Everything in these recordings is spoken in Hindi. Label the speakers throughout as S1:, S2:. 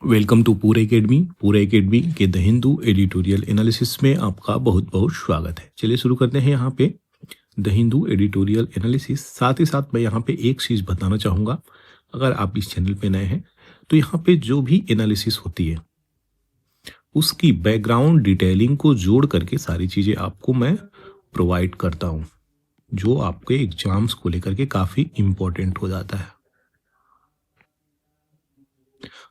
S1: वेलकम टू पूरे एकेडमी के द हिंदू एडिटोरियल एनालिसिस में आपका बहुत बहुत स्वागत है। चलिए शुरू करते हैं यहाँ पे द हिंदू एडिटोरियल एनालिसिस। साथ ही साथ मैं यहाँ पे एक चीज़ बताना चाहूँगा, अगर आप इस चैनल पे नए हैं तो यहाँ पे जो भी एनालिसिस होती है उसकी बैकग्राउंड डिटेलिंग को जोड़ करके सारी चीज़ें आपको मैं प्रोवाइड करता हूँ, जो आपके एग्जाम्स को लेकर के काफ़ी इम्पोर्टेंट हो जाता है।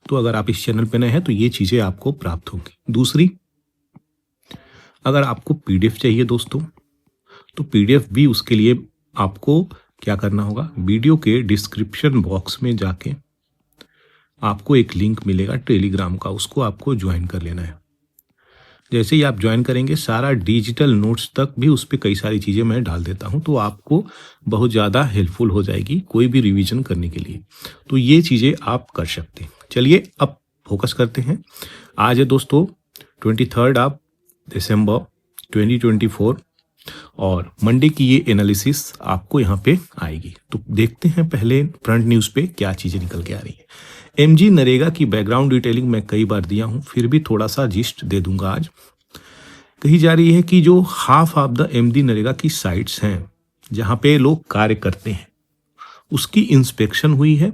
S1: तो अगर आप इस चैनल पे नए हैं तो ये चीज़ें आपको प्राप्त होंगी। दूसरी, अगर आपको पीडीएफ चाहिए दोस्तों, तो पीडीएफ भी उसके लिए आपको क्या करना होगा, वीडियो के डिस्क्रिप्शन बॉक्स में जाके आपको एक लिंक मिलेगा टेलीग्राम का, उसको आपको ज्वाइन कर लेना है। जैसे ही आप ज्वाइन करेंगे, सारा डिजिटल नोट्स तक भी उस पर कई सारी चीज़ें मैं डाल देता हूँ, तो आपको बहुत ज़्यादा हेल्पफुल हो जाएगी कोई भी रिवीजन करने के लिए। तो ये चीज़ें आप कर सकते हैं। चलिए अब फोकस करते हैं। आज है दोस्तों 23 दिसंबर 2024 और मंडे की ये एनालिसिस आपको यहाँ पे आएगी। तो देखते हैं पहले फ्रंट न्यूज़ पे क्या चीज़ें निकल के आ रही है। एमजी नरेगा की बैकग्राउंड डिटेलिंग मैं कई बार दिया हूँ, फिर भी थोड़ा सा जिस्ट दे दूंगा आज। कही जा रही है कि जो half of the MG NREGA की साइट्स हैं जहाँ पे लोग कार्य करते हैं, उसकी इंस्पेक्शन हुई है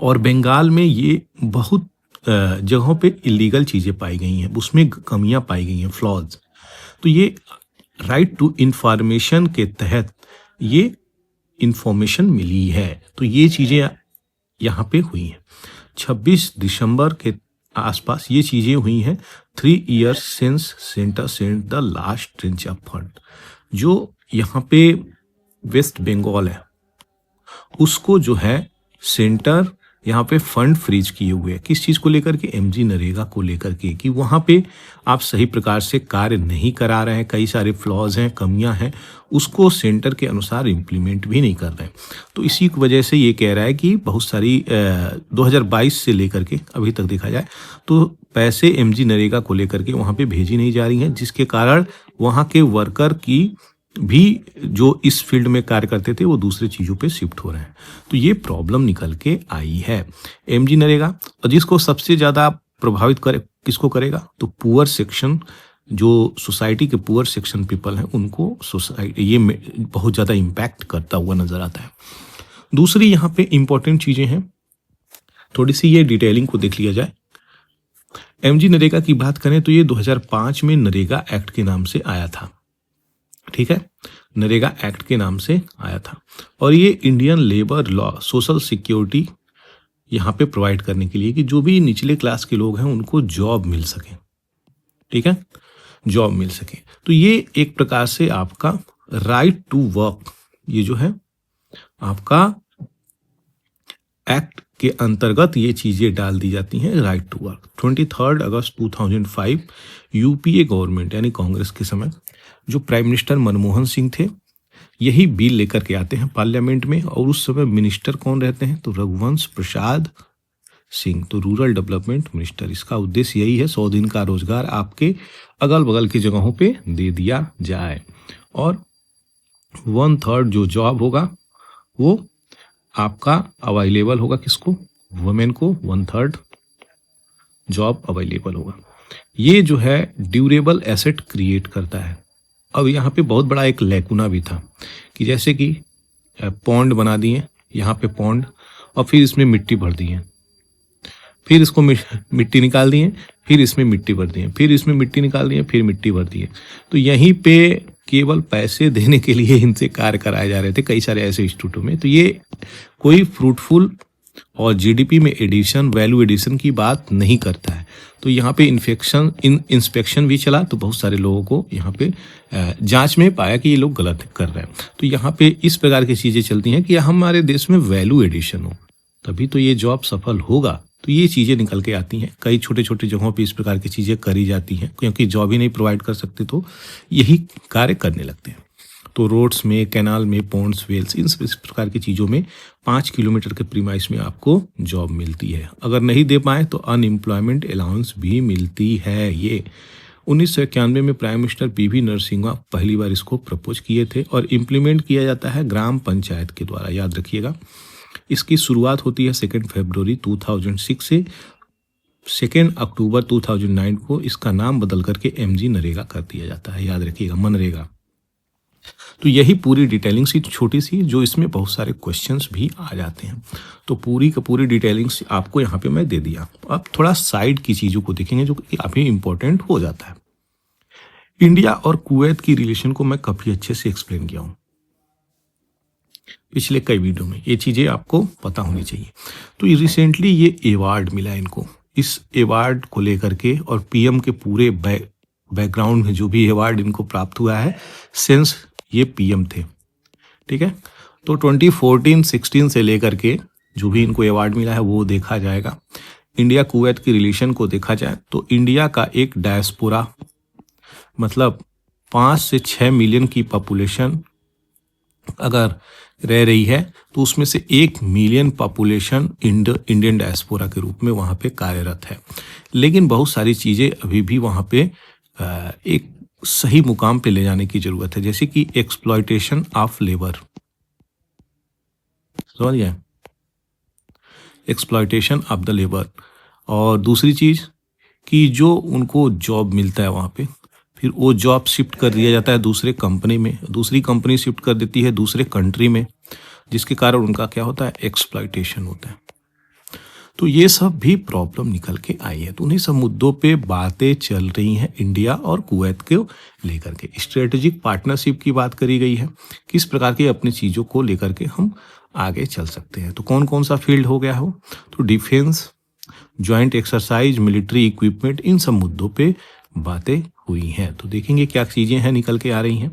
S1: और बंगाल में ये बहुत जगहों पे इलीगल चीज़ें पाई गई हैं, उसमें कमियां पाई गई हैं, फ्लॉज। तो ये राइट टू इंफॉर्मेशन के तहत ये इंफॉर्मेशन मिली है, तो ये चीज़ें यहाँ पे हुई हैं। 26 दिसंबर के आसपास ये चीज़ें हुई हैं। 3 years since center sent the last trench of fund. जो यहाँ पे वेस्ट बंगाल है उसको जो है सेंटर यहाँ पे फंड फ्रीज किए हुए हैं। किस चीज़ को लेकर के, एमजी नरेगा को लेकर के, कि वहाँ पे आप सही प्रकार से कार्य नहीं करा रहे हैं, कई सारे फ्लॉज हैं, कमियां हैं, उसको सेंटर के अनुसार इम्प्लीमेंट भी नहीं कर रहे हैं। तो इसी की वजह से ये कह रहा है कि बहुत सारी 2022 से लेकर के अभी तक देखा जाए तो पैसे एमजी नरेगा को लेकर के वहाँ पे भेजी नहीं जा रही हैं, जिसके कारण वहाँ के वर्कर की भी जो इस फील्ड में कार्य करते थे वो दूसरे चीज़ों पे शिफ्ट हो रहे हैं। तो ये प्रॉब्लम निकल के आई है एमजी नरेगा। और जिसको सबसे ज़्यादा प्रभावित करे, किसको करेगा, तो पुअर सेक्शन, जो सोसाइटी के पुअर सेक्शन पीपल हैं, उनको सोसाइटी ये बहुत ज़्यादा इम्पैक्ट करता हुआ नजर आता है। दूसरी यहाँ पे इंपॉर्टेंट चीज़ें हैं, थोड़ी सी ये डिटेलिंग को देख लिया जाए। एमजी नरेगा की बात करें तो ये 2005 में नरेगा एक्ट के नाम से आया था। ठीक है, नरेगा एक्ट के नाम से आया था और ये Indian labour law social security यहाँ पे प्रोवाइड करने के लिए कि जो भी निचले क्लास के लोग हैं उनको जॉब मिल सके। ठीक है, जॉब मिल सके। तो ये एक प्रकार से आपका राइट टू वर्क, ये जो है आपका एक्ट के अंतर्गत ये चीजें डाल दी जाती हैं, राइट टू वर्क। 23 अगस्त 2005 यूपीए गवर्नमेंट यानी कांग्रेस के समय जो प्राइम मिनिस्टर मनमोहन सिंह थे, यही बिल लेकर के आते हैं पार्लियामेंट में। और उस समय मिनिस्टर कौन रहते हैं, तो रघुवंश प्रसाद सिंह, तो रूरल डेवलपमेंट मिनिस्टर। इसका उद्देश्य यही है 100 दिन का रोजगार आपके अगल बगल की जगहों पे दे दिया जाए और 1/3 जो जॉब होगा वो आपका अवेलेबल होगा, किसको, वुमेन को 1/3 जॉब अवेलेबल होगा। ये जो है ड्यूरेबल एसेट क्रिएट करता है। अब यहाँ पे बहुत बड़ा एक लैकुना भी था कि जैसे कि पॉन्ड बना दिए, यहाँ पे पॉन्ड, और फिर इसमें मिट्टी भर दिए, फिर इसको मिट्टी निकाल दिए, फिर इसमें मिट्टी भर दिए, फिर इसमें मिट्टी निकाल दिए, फिर मिट्टी भर दिए। तो यहीं पे केवल पैसे देने के लिए इनसे कार्य कराए जा रहे थे कई सारे ऐसे इंस्टीट्यूटों में। तो ये कोई फ्रूटफुल और जीडीपी में एडिशन, वैल्यू एडिशन की बात नहीं करता है। तो यहाँ पे इंस्पेक्शन भी चला, तो बहुत सारे लोगों को यहाँ पे जांच में पाया कि ये लोग गलत कर रहे हैं। तो यहाँ पे इस प्रकार की चीज़ें चलती हैं कि हमारे देश में वैल्यू एडिशन हो, तभी तो ये जॉब सफल होगा। तो ये चीज़ें निकल के आती हैं। कई छोटे छोटे जगहों पे इस प्रकार की चीज़ें करी जाती हैं, क्योंकि जॉब ही नहीं प्रोवाइड कर सकते तो यही कार्य करने लगते हैं। तो रोड्स में, कैनाल में, पॉन्ड्स, वेल्स, इन इस प्रकार की चीज़ों में 5 किलोमीटर के प्रीमाइस में आपको जॉब मिलती है। अगर नहीं दे पाए तो अनएम्प्लॉयमेंट अलाउंस भी मिलती है। ये 1991 में प्राइम मिनिस्टर पीवी नरसिम्हा पहली बार इसको प्रपोज किए थे और इम्प्लीमेंट किया जाता है ग्राम पंचायत के द्वारा, याद रखिएगा। इसकी शुरुआत होती है 2 फरवरी 2006 से 2 अक्टूबर 2009 को इसका नाम बदल करके MG नरेगा कर दिया जाता है, याद रखिएगा, मनरेगा। तो यही पूरी डिटेलिंग सी छोटी सी, जो इसमें बहुत सारे क्वेश्चंस भी आ जाते हैं। तो पूरी का पूरी डिटेलिंग आपको यहाँ पे मैं दे दिया। अब थोड़ा साइड की चीज़ों को देखेंगे जो काफ़ी इंपॉर्टेंट हो जाता है। इंडिया और कुवैत की रिलेशन को मैं काफ़ी अच्छे से एक्सप्लेन किया हूँ पिछले कई वीडियो में, ये चीज़ें आपको पता होनी चाहिए। तो रिसेंटली ये अवार्ड मिला इनको, इस अवार्ड को लेकर के और PM के पूरे बैकग्राउंड में जो भी अवार्ड इनको प्राप्त हुआ है, सिंस ये PM थे, ठीक है। तो 2014-16 से लेकर के जो भी इनको अवार्ड मिला है वो देखा जाएगा। इंडिया कुवैत की रिलेशन को देखा जाए तो इंडिया का एक डायस्पोरा, मतलब 5 से 6 मिलियन की पॉपुलेशन अगर रह रही है तो उसमें से 1 मिलियन पॉपुलेशन इंडियन डायस्पोरा के रूप में वहाँ पे कार्यरत है। लेकिन बहुत सारी चीज़ें अभी भी वहाँ पे एक सही मुकाम पे ले जाने की ज़रूरत है, जैसे कि एक्सप्लॉयटेशन ऑफ लेबर, समझ गए, एक्सप्लॉयटेशन ऑफ द लेबर। और दूसरी चीज़ कि जो उनको जॉब मिलता है वहाँ पे, फिर वो जॉब शिफ्ट कर दिया जाता है दूसरे कंपनी में, दूसरी कंपनी शिफ्ट कर देती है दूसरे कंट्री में, जिसके कारण उनका क्या होता है, एक्सप्लॉयटेशन होता है। तो ये सब भी प्रॉब्लम निकल के आई है। तो उन्हीं सब मुद्दों पे बातें चल रही हैं इंडिया और कुवैत को लेकर के। स्ट्रेटेजिक पार्टनरशिप की बात करी गई है, किस प्रकार की अपनी चीज़ों को लेकर के हम आगे चल सकते हैं। तो कौन कौन सा फील्ड हो गया हो, तो defence, joint exercise, military equipment, इन सब मुद्दों पे बातें हुई हैं। तो देखेंगे क्या चीज़ें हैं निकल के आ रही हैं।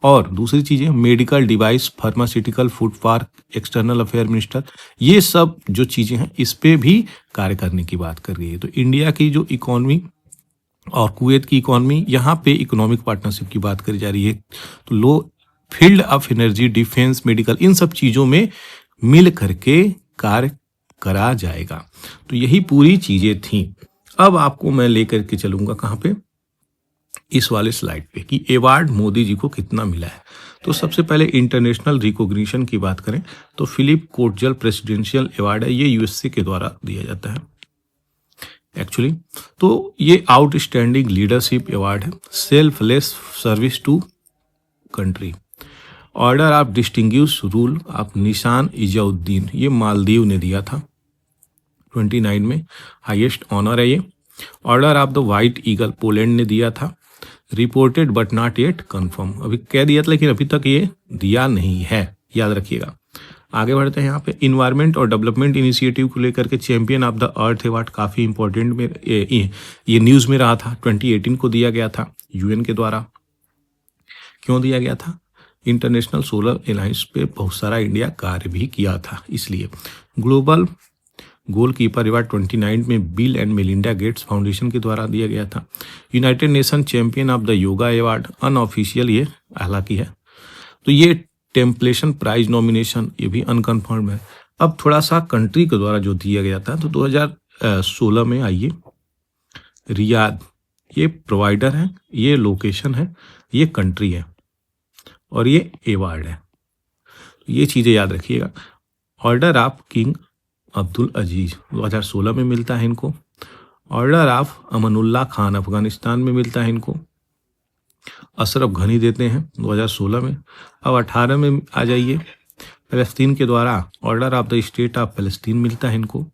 S1: और दूसरी चीज़ें, medical device, pharmaceutical, food park, external affair minister, ये सब जो चीज़ें हैं इस पे भी कार्य करने की बात कर रही है। तो इंडिया की जो इकोनॉमी और कुवैत की इकोनॉमी, यहाँ पे इकोनॉमिक पार्टनरशिप की बात करी जा रही है। तो लो field of energy, defence, medical, इन सब चीज़ों में मिल करके कार्य करा जाएगा। तो यही पूरी चीज़ें थी। अब आपको मैं लेकर के चलूँगा कहाँ पे, इस वाले स्लाइड पे, कि अवार्ड मोदी जी को कितना मिला है। तो सबसे पहले इंटरनेशनल रिकॉग्निशन की बात करें तो फिलिप कोटजल प्रेसिडेंशियल अवार्ड है, ये USA के द्वारा दिया जाता है एक्चुअली। तो ये आउटस्टैंडिंग लीडरशिप अवार्ड है, selfless service to country. Order of distinguish rule of Nishan Izzuddin, ये मालदीव ने दिया था 29 में, हाईएस्ट ऑनर है ये। Order of the white eagle Poland ने दिया था। Reported but not yet confirm, अभी कह दिया था लेकिन अभी तक ये दिया नहीं है, याद रखिएगा। आगे बढ़ते हैं यहाँ पे, इन्वायरमेंट और डेवलपमेंट इनिशिएटिव को लेकर के champion of the earth award काफ़ी इंपॉर्टेंट में ये न्यूज़ में रहा था। 2018 को दिया गया था UN के द्वारा। क्यों दिया गया था, इंटरनेशनल सोलर अलायंस पे बहुत सारा इंडिया कार्य भी किया था, इसलिए। ग्लोबल गोल कीपर अवार्ड 29 में bill and Melinda Gates foundation के द्वारा दिया गया था। United nation champion of the yoga award, unofficial ये हालांकि है। तो ये टेम्पलेशन प्राइज नॉमिनेशन, ये भी अनकन्फर्म है। अब थोड़ा सा कंट्री के द्वारा जो दिया गया था, तो 2016 में आइए, रियाद ये प्रोवाइडर है, ये लोकेशन है, ये कंट्री है और ये अवार्ड है। ये चीज़ें याद रखिएगा। ऑर्डर ऑफ किंग अब्दुल अजीज 2016 में मिलता है इनको। ऑर्डर ऑफ अमनुल्लाह खान अफगानिस्तान में मिलता है इनको। अशरफ घनी देते हैं 2016 में। अब 18 में आ जाइए, फ़लस्तीन के द्वारा order of the state of फ़लस्तीन मिलता है इनको।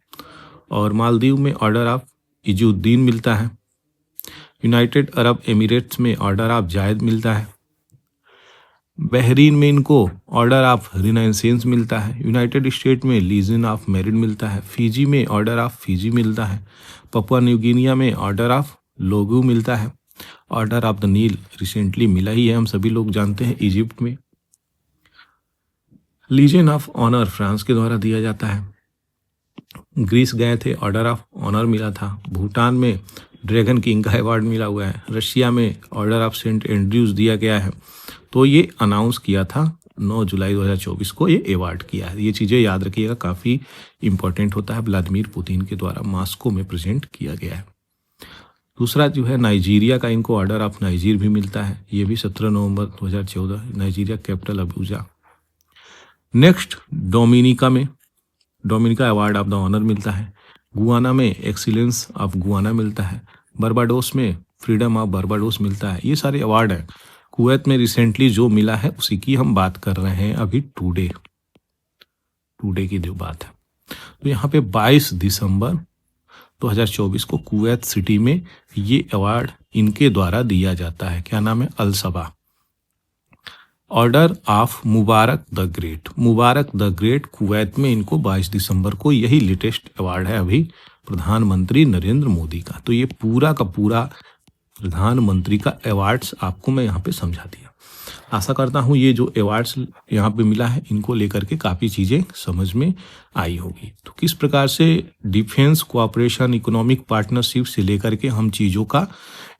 S1: और मालदीव में ऑर्डर ऑफ इजुद्दीन मिलता है। यूनाइटेड अरब एमिरेट्स में ऑर्डर ऑफ जायद मिलता है। बहरीन में इनको ऑर्डर ऑफ रिनाइसेंस मिलता है। यूनाइटेड स्टेट में लीजन ऑफ मेरिट मिलता है। फिजी में ऑर्डर ऑफ फिजी मिलता है। पपुआ न्यू गिनिया में ऑर्डर ऑफ लोगू मिलता है। Order of the Nile recently मिला ही है, हम सभी लोग जानते हैं, इजिप्ट में। लीजन ऑफ ऑनर फ्रांस के द्वारा दिया जाता है। ग्रीस गए थे, ऑर्डर ऑफ ऑनर मिला था। भूटान में ड्रैगन किंग का अवार्ड मिला हुआ है। रशिया में ऑर्डर ऑफ सेंट एंड्रयूज दिया गया है। तो ये अनाउंस किया था 9 जुलाई 2024 को ये अवार्ड किया है। ये चीज़ें याद रखिएगा, काफ़ी इंपॉर्टेंट होता है। व्लादिमीर पुतिन के द्वारा मॉस्को में प्रेजेंट किया गया है। दूसरा जो है नाइजीरिया का, इनको ऑर्डर ऑफ नाइजीर भी मिलता है। ये भी 17 नवंबर 2014, Nigeria capital Abuja. Next Dominica में, Dominica award of the honour मिलता है। गुआना में एक्सीलेंस ऑफ गुआना मिलता है, बारबाडोस में फ्रीडम ऑफ बारबाडोस मिलता है। ये सारे अवार्ड हैं। कुवैत में रिसेंटली जो मिला है उसी की हम बात कर रहे हैं अभी, टुडे की जो बात है। तो यहाँ पे 22 दिसंबर 2024 को कुवैत सिटी में ये अवार्ड इनके द्वारा दिया जाता है। क्या नाम है? Al Sabah order of Mubarak the great. Mubarak the great Kuwait में इनको 22 दिसंबर को, यही लेटेस्ट अवार्ड है अभी प्रधानमंत्री नरेंद्र मोदी का। तो ये पूरा का पूरा प्रधानमंत्री का अवार्ड्स आपको मैं यहाँ पे समझा दिया। आशा करता हूँ ये जो अवार्ड्स यहाँ पे मिला है इनको लेकर के काफ़ी चीज़ें समझ में आई होगी। तो किस प्रकार से डिफेंस कोऑपरेशन, इकोनॉमिक पार्टनरशिप से लेकर के हम चीज़ों का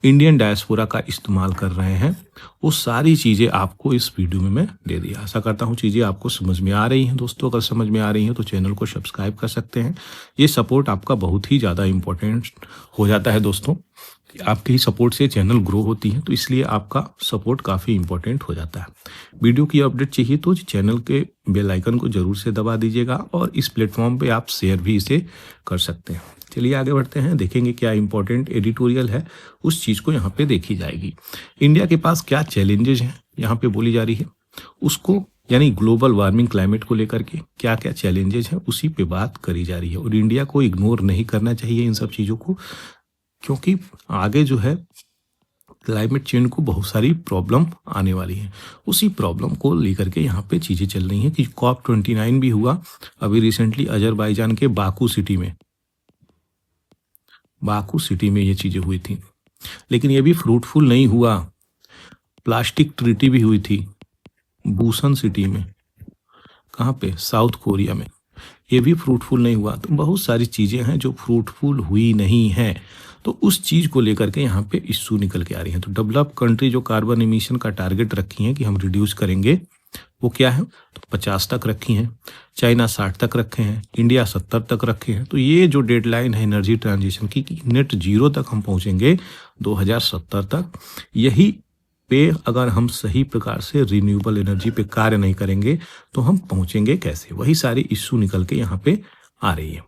S1: इंडियन डायस्पोरा का इस्तेमाल कर रहे हैं, वो सारी चीज़ें आपको इस वीडियो में मैं दे दिया। आशा करता हूँ चीज़ें आपको समझ में आ रही हैं। दोस्तों अगर समझ में आ रही हैं तो चैनल को सब्सक्राइब कर सकते हैं। ये सपोर्ट आपका बहुत ही ज़्यादा इम्पोर्टेंट हो जाता है दोस्तों। आपके ही सपोर्ट से चैनल ग्रो होती है, तो इसलिए आपका सपोर्ट काफ़ी इंपॉर्टेंट हो जाता है। वीडियो की अपडेट चाहिए तो चैनल के बेल आइकन को जरूर से दबा दीजिएगा और इस प्लेटफॉर्म पे आप शेयर भी इसे कर सकते हैं। चलिए आगे बढ़ते हैं, देखेंगे क्या इंपॉर्टेंट एडिटोरियल है, उस चीज़ को यहाँ पे देखी जाएगी। इंडिया के पास क्या चैलेंजेज हैं यहाँ पे बोली जा रही है, उसको यानी ग्लोबल वार्मिंग, क्लाइमेट को लेकर के क्या क्या चैलेंजेज हैं उसी पे बात करी जा रही है। और इंडिया को इग्नोर नहीं करना चाहिए इन सब चीज़ों को, क्योंकि आगे जो है क्लाइमेट चेंज को बहुत सारी प्रॉब्लम आने वाली है। उसी प्रॉब्लम को लेकर के यहाँ पे चीज़ें चल रही हैं कि COP29 भी हुआ अभी रिसेंटली अजरबैजान के बाकू सिटी में ये चीज़ें हुई थी, लेकिन ये भी फ्रूटफुल नहीं हुआ। प्लास्टिक ट्रीटी भी हुई थी बुसान सिटी में, कहाँ पे? साउथ कोरिया में। ये भी फ्रूटफुल नहीं हुआ। तो बहुत सारी चीज़ें हैं जो फ्रूटफुल हुई नहीं हैं, तो उस चीज़ को लेकर के यहाँ पे इश्यू निकल के आ रही हैं। तो डेवलप कंट्री जो कार्बन एमिशन का टारगेट रखी हैं कि हम रिड्यूस करेंगे, वो क्या है? तो 50 तक रखी हैं, चाइना 60 तक रखे हैं, इंडिया 70 तक रखे हैं। तो ये जो डेडलाइन है एनर्जी ट्रांजिशन की, नेट जीरो तक हम पहुँचेंगे 2070 तक। यही पे अगर हम सही प्रकार से रिन्यूएबल एनर्जी पे कार्य नहीं करेंगे तो हम पहुँचेंगे कैसे? वही सारी इश्यू निकल के यहाँ पे आ रही है।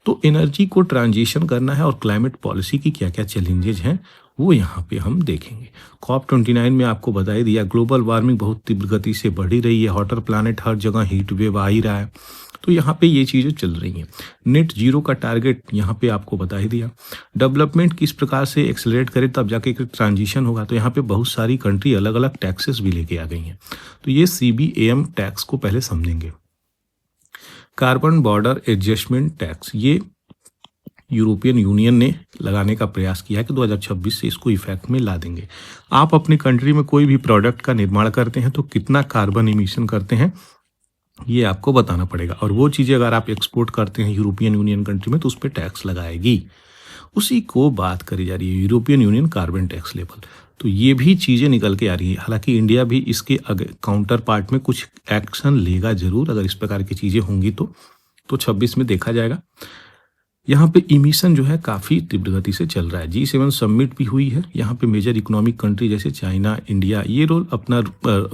S1: तो एनर्जी को ट्रांजिशन करना है और क्लाइमेट पॉलिसी की क्या क्या चैलेंजेज हैं वो यहाँ पे हम देखेंगे। COP29 में आपको बता ही दिया, ग्लोबल वार्मिंग बहुत तीव्र गति से बढ़ ही रही है, हॉटर प्लानेट, हर जगह हीट वेव आ ही रहा है। तो यहाँ पे ये चीज़ें चल रही हैं। नेट जीरो का टारगेट यहाँ पे आपको बता ही दिया। डेवलपमेंट किस प्रकार से एक्सेलरेट करे तब जाके ट्रांजिशन होगा। तो यहाँ पे बहुत सारी कंट्री अलग अलग टैक्सेस भी लेके आ गई हैं। तो ये CBAM टैक्स को पहले समझेंगे। कार्बन बॉर्डर एडजस्टमेंट टैक्स, ये यूरोपियन यूनियन ने लगाने का प्रयास किया है कि 2026 से इसको इफेक्ट में ला देंगे। आप अपनी कंट्री में कोई भी प्रोडक्ट का निर्माण करते हैं तो कितना कार्बन इमिशन करते हैं ये आपको बताना पड़ेगा, और वो चीज़ें अगर आप एक्सपोर्ट करते हैं यूरोपियन यूनियन कंट्री में तो उस पर टैक्स लगाएगी। उसी को बात करी जा रही है, European union carbon tax level. तो ये भी चीज़ें निकल के आ रही है। हालांकि इंडिया भी इसके काउंटर पार्ट में कुछ एक्शन लेगा जरूर, अगर इस प्रकार की चीज़ें होंगी तो 26 में देखा जाएगा। यहाँ पे इमिशन जो है काफ़ी तीव्र गति से चल रहा है। G7 समिट भी हुई है। यहाँ पे मेजर इकोनॉमिक कंट्री जैसे चाइना, इंडिया, ये अपना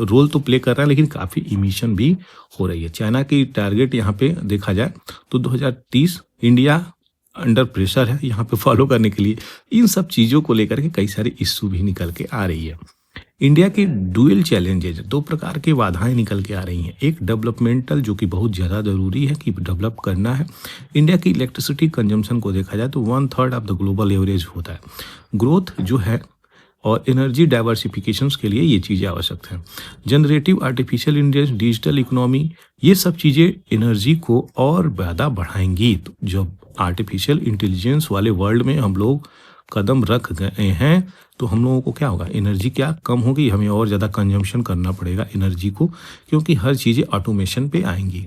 S1: रोल तो प्ले कर रहा है, लेकिन काफ़ी इमिशन भी हो रही है। चाइना की टारगेट यहाँ पे देखा जाए तो 2030 इंडिया अंडर प्रेशर है यहाँ पे फॉलो करने के लिए। इन सब चीज़ों को लेकर के कई सारी इश्यू भी निकल के आ रही है। इंडिया के डुअल चैलेंजेज, दो प्रकार की बाधाएं निकल के आ रही हैं। एक डेवलपमेंटल, जो कि बहुत ज़्यादा ज़रूरी है कि डेवलप करना है। इंडिया की इलेक्ट्रिसिटी कंजम्पशन को देखा जाए तो 1/3 ऑफ द ग्लोबल एवरेज होता है। ग्रोथ जो है और एनर्जी डाइवर्सिफिकेशंस के लिए ये चीज़ें आवश्यक हैं। Generative artificial intelligence, digital economy, ये सब चीज़ें एनर्जी को और ज़्यादा बढ़ाएंगी। तो जब आर्टिफिशियल इंटेलिजेंस वाले वर्ल्ड में हम लोग कदम रख गए हैं तो हम लोगों को क्या होगा, एनर्जी क्या कम होगी, हमें और ज़्यादा कंजम्पशन करना पड़ेगा एनर्जी को, क्योंकि हर चीज़ें ऑटोमेशन पे आएंगी,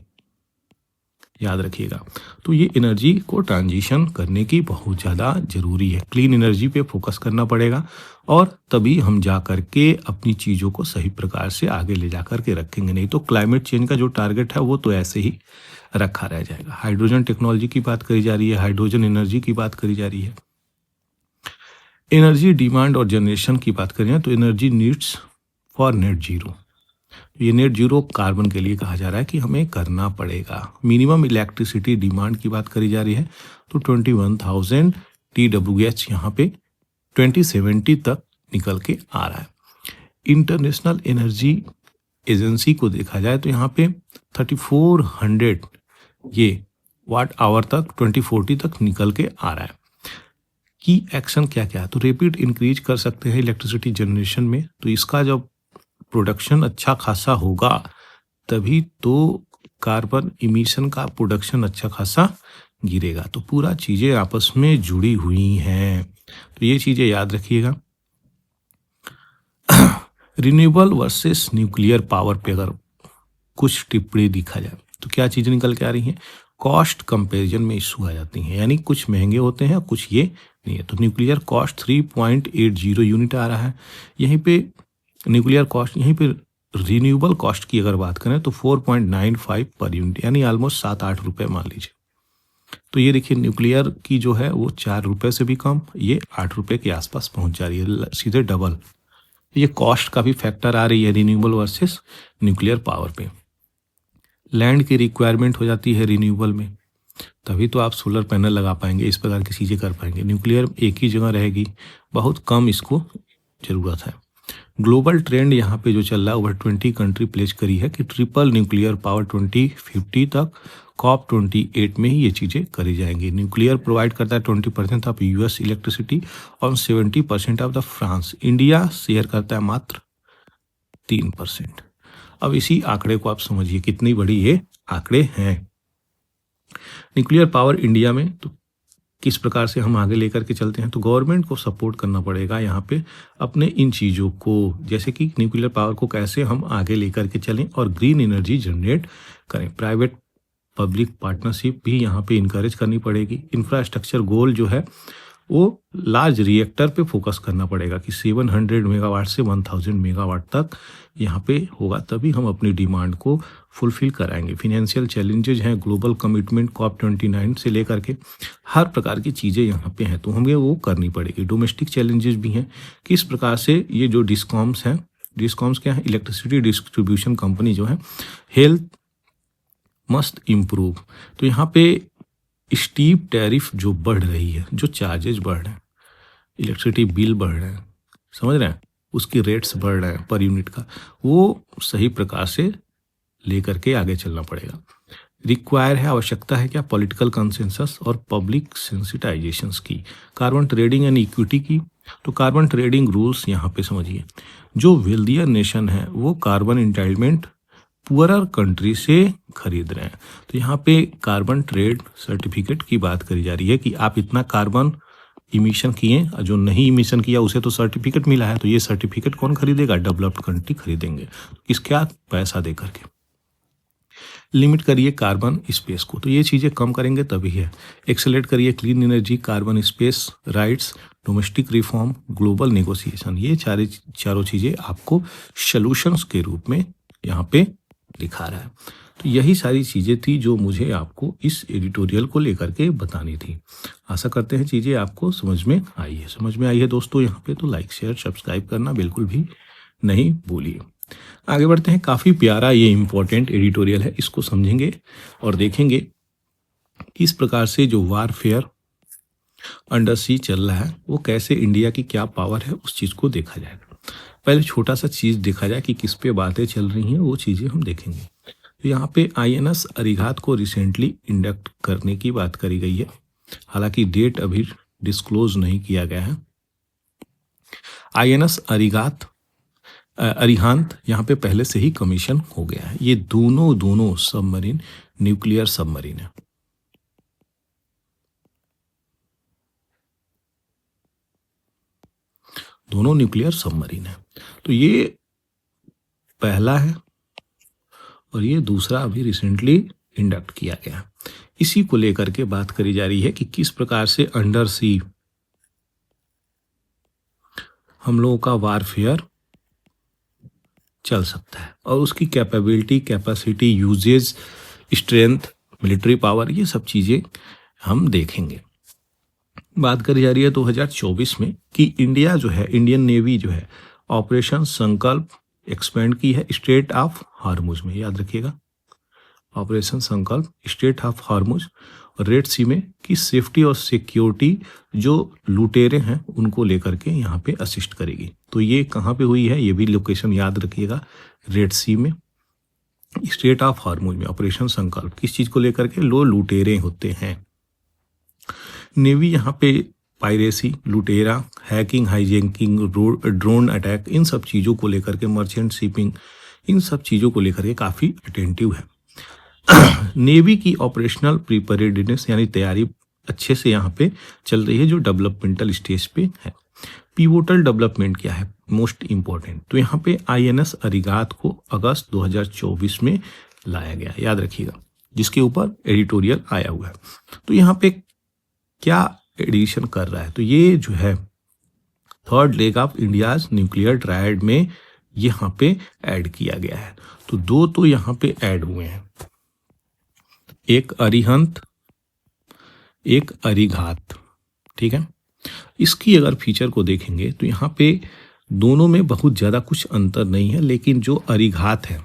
S1: याद रखिएगा। तो ये एनर्जी को ट्रांजिशन करने की बहुत ज़्यादा ज़रूरी है। क्लीन एनर्जी पे फोकस करना पड़ेगा और तभी हम जा कर के अपनी चीज़ों को सही प्रकार से आगे ले जा कर के रखेंगे। नहीं तो क्लाइमेट चेंज का जो टारगेट है वो तो ऐसे ही रखा रह जाएगा। हाइड्रोजन टेक्नोलॉजी की बात करी जा रही है, हाइड्रोजन एनर्जी की बात करी जा रही है। एनर्जी डिमांड और जनरेशन की बात करें तो energy needs for net zero, ये नेट जीरो कार्बन के लिए कहा जा रहा है कि हमें करना पड़ेगा। मिनिमम इलेक्ट्रिसिटी डिमांड की बात करी जा रही है तो 21,000 TWh यहाँ पे 2070 तक निकल के आ रहा है। इंटरनेशनल एनर्जी एजेंसी को देखा जाए तो यहाँ पे 3400 ये वाट आवर तक 2040 तक निकल के आ रहा है। की एक्शन क्या क्या है, तो रेपिड इंक्रीज कर सकते हैं इलेक्ट्रिसिटी जनरेशन में, तो इसका जब प्रोडक्शन अच्छा खासा होगा तभी तो कार्बन इमिशन का प्रोडक्शन अच्छा खासा गिरेगा। तो पूरा चीज़ें आपस में जुड़ी हुई हैं, तो ये चीज़ें याद रखिएगा। रिन्यूएबल वर्सेस न्यूक्लियर पावर पे अगर कुछ टिप्पणी दिखा जाए तो क्या चीज़ें निकल के आ रही हैं, कॉस्ट कंपैरिजन में इशू आ जाती हैं, यानी कुछ महंगे होते हैं कुछ ये नहीं है। तो न्यूक्लियर कॉस्ट 3.80 यूनिट आ रहा है यहीं पे न्यूक्लियर कॉस्ट, यहीं पे रिन्यूएबल कॉस्ट की अगर बात करें तो 4.95 पर यूनिट, यानी ऑलमोस्ट 7-8 रुपये मान लीजिए। तो ये देखिए न्यूक्लियर की जो है वो 4 रुपये से भी कम, ये 8 रुपये के आसपास पहुंच जा रही है, सीधे डबल। ये कॉस्ट का भी फैक्टर आ रही है रिन्यूएबल वर्सेस न्यूक्लियर पावर पे। लैंड की रिक्वायरमेंट हो जाती है रिन्यूएबल में, तभी तो आप सोलर पैनल लगा पाएंगे, इस प्रकार की चीज़ें कर पाएंगे। न्यूक्लियर एक ही जगह रहेगी, बहुत कम इसको ज़रूरत है। ग्लोबल ट्रेंड यहाँ पे जो चल रहा है, ओवर 20 कंट्री प्लेस करी है कि ट्रिपल न्यूक्लियर पावर 2050 तक COP28 में ही ये चीज़ें करी जाएंगी। न्यूक्लियर प्रोवाइड करता है 20% ऑफ US इलेक्ट्रिसिटी और 70% of the France. India share करता है मात्र 3%। अब इसी आंकड़े को आप समझिए कितनी बड़ी ये आंकड़े हैं। न्यूक्लियर पावर इंडिया में तो किस प्रकार से हम आगे लेकर के चलते हैं, तो गवर्नमेंट को सपोर्ट करना पड़ेगा यहाँ पे अपने इन चीज़ों को, जैसे कि न्यूक्लियर पावर को कैसे हम आगे लेकर के चलें और ग्रीन एनर्जी जनरेट करें। प्राइवेट पब्लिक पार्टनरशिप भी यहाँ पे इनकरेज करनी पड़ेगी। इंफ्रास्ट्रक्चर गोल जो है वो लार्ज रिएक्टर पे फोकस करना पड़ेगा कि 700 मेगावाट से 1000 मेगावाट तक यहाँ पे होगा, तभी हम अपनी डिमांड को फुलफिल कराएंगे। फिनेंशियल चैलेंजेज हैं, ग्लोबल कमिटमेंट COP29 से लेकर के हर प्रकार की चीज़ें यहाँ पे हैं, तो हमें वो करनी पड़ेगी। डोमेस्टिक चैलेंजेस भी हैं, किस प्रकार से ये जो डिस्कॉम्स हैं, डिस्कॉम्स क्या है, इलेक्ट्रिसिटी डिस्ट्रीब्यूशन कंपनी जो है, हेल्थ मस्ट इम्प्रूव। तो यहाँ पे स्टीप टैरिफ जो बढ़ रही है, जो चार्जेज बढ़ रहे हैं, इलेक्ट्रिसिटी बिल बढ़ रहे हैं, समझ रहे हैं, उसकी रेट्स बढ़ रहे हैं पर यूनिट का, वो सही प्रकार से लेकर के आगे चलना पड़ेगा। रिक्वायर है, आवश्यकता है क्या, पॉलिटिकल कंसेंसस और पब्लिक सेंसिटाइजेशंस की। कार्बन ट्रेडिंग एंड इक्विटी की, तो कार्बन ट्रेडिंग रूल्स यहाँ पे समझिए, जो वेल्दियर नेशन है वो कार्बन इंटाइटलमेंट पुअरर कंट्री से खरीद रहे हैं। तो यहाँ पे कार्बन ट्रेड सर्टिफिकेट की बात करी जा रही है कि आप इतना कार्बन इमिशन किए, जो नहीं इमिशन किया उसे तो सर्टिफिकेट मिला है, तो ये सर्टिफिकेट कौन खरीदेगा, डेवलप्ड कंट्री खरीदेंगे। इसका पैसा दे करके लिमिट करिए कार्बन स्पेस को, तो ये चीज़ें कम करेंगे तभी है। एक्सेलरेट करिए clean energy, carbon space rights, domestic reform, global negotiation. ये चारों चीज़ें आपको सॉल्यूशंस के रूप में यहाँ पे दिखा रहा है। तो यही सारी चीज़ें थी जो मुझे आपको इस एडिटोरियल को लेकर के बतानी थी। आशा करते हैं चीज़ें आपको समझ में आई है दोस्तों। यहाँ पे तो लाइक शेयर सब्सक्राइब करना बिल्कुल भी नहीं भूलिए। आगे बढ़ते हैं, काफ़ी प्यारा ये इम्पोर्टेंट एडिटोरियल है, इसको समझेंगे और देखेंगे इस प्रकार से जो वारफेयर अंडर सी चल रहा है वो कैसे, इंडिया की क्या पावर है, उस चीज़ को देखा जाएगा। पहले छोटा सा चीज़ देखा जाए कि किस पे बातें चल रही हैं, वो चीज़ें हम देखेंगे। तो यहाँ पे INS अरिहंत को रिसेंटली इंडक्ट करने की बात करी गई है, हालांकि डेट अभी डिस्क्लोज नहीं किया गया है। INS अरिहंत यहाँ पे पहले से ही कमीशन हो गया है। ये दोनों सबमरीन न्यूक्लियर सबमरीन है। दोनों न्यूक्लियर सबमरीन है, तो ये पहला है और ये दूसरा अभी रिसेंटली इंडक्ट किया गया। इसी को लेकर के बात करी जा रही है कि किस प्रकार से अंडर सी हम लोगों का वारफेयर चल सकता है और उसकी capability, capacity, usages, strength, military power, ये सब चीज़ें हम देखेंगे। बात करी जा रही है 2024 में कि इंडिया जो है, इंडियन नेवी जो है, ऑपरेशन संकल्प एक्सपेंड की है स्ट्रेट ऑफ हार्मुज में, याद रखिएगा, ऑपरेशन संकल्प स्ट्रेट ऑफ हार्मुज और रेड सी में कि सेफ्टी और सिक्योरिटी जो लुटेरे हैं उनको लेकर के यहाँ पे असिस्ट करेगी। तो ये कहाँ पे हुई है, ये भी लोकेशन याद रखिएगा, रेड सी में, स्ट्रेट ऑफ हार्मुज में ऑपरेशन संकल्प किस चीज को लेकर के, लो लुटेरे होते हैं। नेवी यहाँ पे पायरेसी, लुटेरा, हैकिंग, हाईजैकिंग, ड्रोन अटैक, इन सब चीज़ों को लेकर के, मर्चेंट शिपिंग, इन सब चीज़ों को लेकर के काफ़ी अटेंटिव है। नेवी की ऑपरेशनल प्रिपेरेडनेस यानी तैयारी अच्छे से यहाँ पे चल रही है, जो डेवलपमेंटल स्टेज पे है। पिवोटल डेवलपमेंट क्या है, मोस्ट इम्पोर्टेंट, तो यहाँ पे INS अरिगात को अगस्त 2024 में लाया गया, याद रखिएगा, जिसके ऊपर एडिटोरियल आया हुआ है। तो यहाँ पे क्या एडिशन कर रहा है, तो ये जो है third leg of India's nuclear triad में यहाँ पे ऐड किया गया है। तो दो तो यहाँ पे ऐड हुए हैं, एक अरिहंत, एक अरिघात, ठीक है। इसकी अगर फीचर को देखेंगे तो यहाँ पे दोनों में बहुत ज्यादा कुछ अंतर नहीं है, लेकिन जो अरिघात है,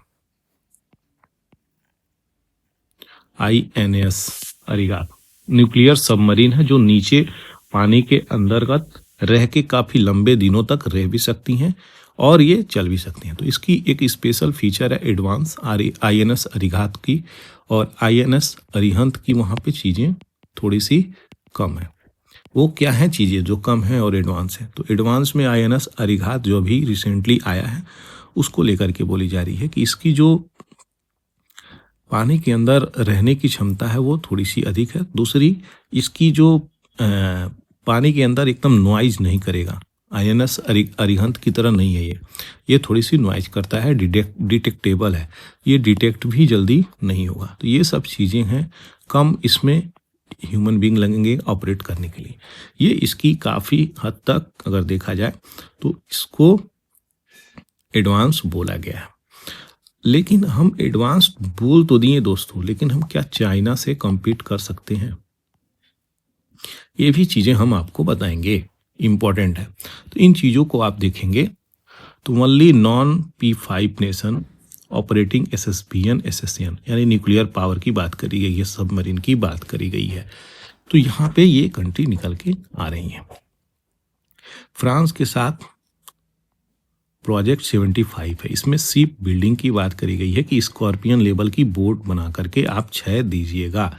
S1: INS अरिघात न्यूक्लियर सबमरीन है, जो नीचे पानी के अंतर्गत रह के काफी लंबे दिनों तक रह भी सकती हैं और ये चल भी सकती हैं। तो इसकी एक स्पेशल फीचर है एडवांस INS अरिघात की, और INS अरिहंत की वहाँ पे चीज़ें थोड़ी सी कम है। वो क्या है चीज़ें जो कम है और एडवांस है, तो एडवांस में INS अरिघात जो अभी रिसेंटली आया है उसको लेकर के बोली जा रही है कि इसकी जो पानी के अंदर रहने की क्षमता है वो थोड़ी सी अधिक है। दूसरी, इसकी जो पानी के अंदर एकदम नॉइज नहीं करेगा, INS अरिहंत की तरह नहीं है ये थोड़ी सी नॉइज करता है, डिटेक्टेबल है, ये डिटेक्ट भी जल्दी नहीं होगा। तो ये सब चीज़ें हैं, कम इसमें ह्यूमन बीइंग लगेंगे ऑपरेट करने के लिए। ये इसकी काफ़ी हद तक अगर देखा जाए तो इसको एडवांस बोला गया है। लेकिन हम एडवांस बोल तो दिए दोस्तों, लेकिन हम क्या चाइना से कम्पीट कर सकते हैं, ये भी चीज़ें हम आपको बताएंगे, इम्पॉर्टेंट है। तो इन चीज़ों को आप देखेंगे तो only non P5 nation operating SSBN SSN यानी न्यूक्लियर पावर की बात करी गई है, सबमरीन की बात करी गई है। तो यहाँ पे ये कंट्री निकल के आ रही हैं। फ्रांस के साथ प्रोजेक्ट 75 है, इसमें शिप बिल्डिंग की बात करी गई है कि स्कॉर्पियन लेवल की बोट बना करके आप 6 दीजिएगा,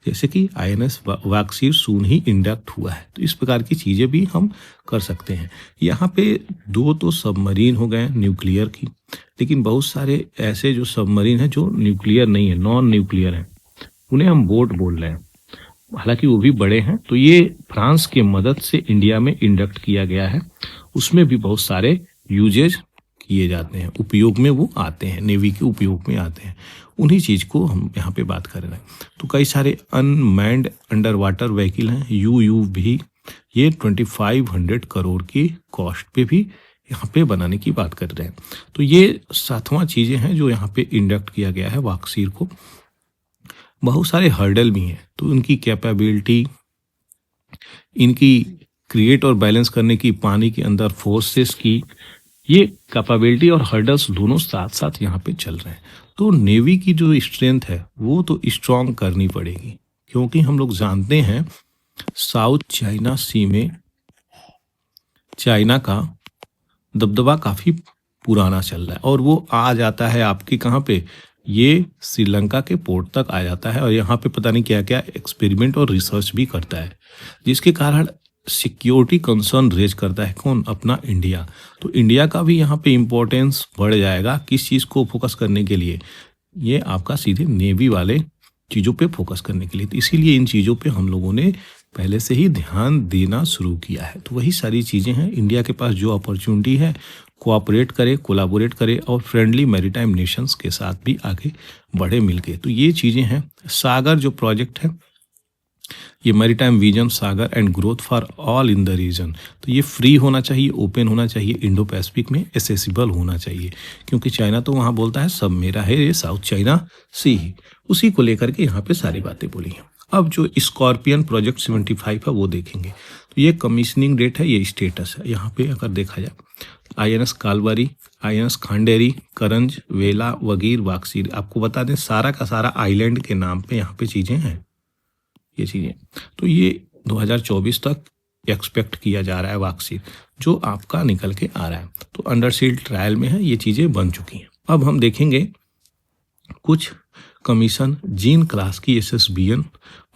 S1: जैसे कि INS वाक्सीर सून ही इंडक्ट हुआ है। तो इस प्रकार की चीज़ें भी हम कर सकते हैं। यहाँ पे 2 तो सबमरीन हो गए न्यूक्लियर की, लेकिन बहुत सारे ऐसे जो सबमरीन हैं जो न्यूक्लियर नहीं है, नॉन न्यूक्लियर हैं, उन्हें हम बोट बोल रहे हैं, हालांकि वो भी बड़े हैं। तो ये फ्रांस के मदद से इंडिया में इंडक्ट किया गया है, उसमें भी बहुत सारे यूजेज किए जाते हैं, उपयोग में वो आते हैं, नेवी के उपयोग में आते हैं, उन्हीं चीज़ को हम यहाँ पे बात कर रहे हैं। तो कई सारे अनमैन्ड अंडर वाटर व्हीकल हैं, UUV, ये 2500 करोड़ की कॉस्ट पे भी यहाँ पे बनाने की बात कर रहे हैं। तो ये 7वां चीज़ें हैं जो यहाँ पे इंडक्ट किया गया है वाक्सीर को। बहुत सारे हर्डल भी हैं, तो उनकी कैपेबिलिटी, इनकी क्रिएट और बैलेंस करने की, पानी के अंदर फोर्सेस की, ये कैपेबिलिटी और हर्डल्स दोनों साथ साथ यहाँ पे चल रहे हैं। तो नेवी की जो स्ट्रेंथ है वो तो स्ट्रॉन्ग करनी पड़ेगी, क्योंकि हम लोग जानते हैं साउथ चाइना सी में चाइना का दबदबा काफ़ी पुराना चल रहा है और वो आ जाता है आपकी कहाँ पे, ये श्रीलंका के पोर्ट तक आ जाता है और यहाँ पे पता नहीं क्या क्या एक्सपेरिमेंट और रिसर्च भी करता है, जिसके कारण सिक्योरिटी कंसर्न रेज करता है कौन, अपना इंडिया। तो इंडिया का भी यहाँ पे इम्पोर्टेंस बढ़ जाएगा किस चीज़ को फोकस करने के लिए, ये आपका सीधे नेवी वाले चीज़ों पे फोकस करने के लिए। तो इसीलिए इन चीज़ों पे हम लोगों ने पहले से ही ध्यान देना शुरू किया है। तो वही सारी चीज़ें हैं, इंडिया के पास जो अपॉर्चुनिटी है, कोऑपरेट करे, कोलाबोरेट करे और फ्रेंडली मैरीटाइम नेशंस के साथ भी आगे बढ़े मिलके। तो ये चीज़ें हैं। सागर जो प्रोजेक्ट है, ये maritime vision SAGAR and growth for all in the region, तो ये फ्री होना चाहिए, ओपन होना चाहिए, इंडो पैसिफिक में एसेसिबल होना चाहिए, क्योंकि चाइना तो वहाँ बोलता है सब मेरा है, ये साउथ चाइना सी ही, उसी को लेकर के यहाँ पे सारी बातें बोली हैं। अब जो स्कॉर्पियन प्रोजेक्ट 75 है वो देखेंगे, तो ये कमीशनिंग डेट है, ये स्टेटस है। यहाँ पे अगर देखा जाए INS कालवारी, INS खांडेरी, करंज, वेला, वगीर, वाक्सीर। आपको बता दें सारा का सारा आइलैंड के नाम पे यहाँ पे चीज़ें हैं, ये चीज़ें। तो ये 2024 तक एक्सपेक्ट किया जा रहा है वाक्सीर, जो आपका निकल के आ रहा है। तो अंडर सील ट्रायल में है, ये चीज़ें बन चुकी हैं। अब हम देखेंगे कुछ कमीशन जीन क्लास की SSBN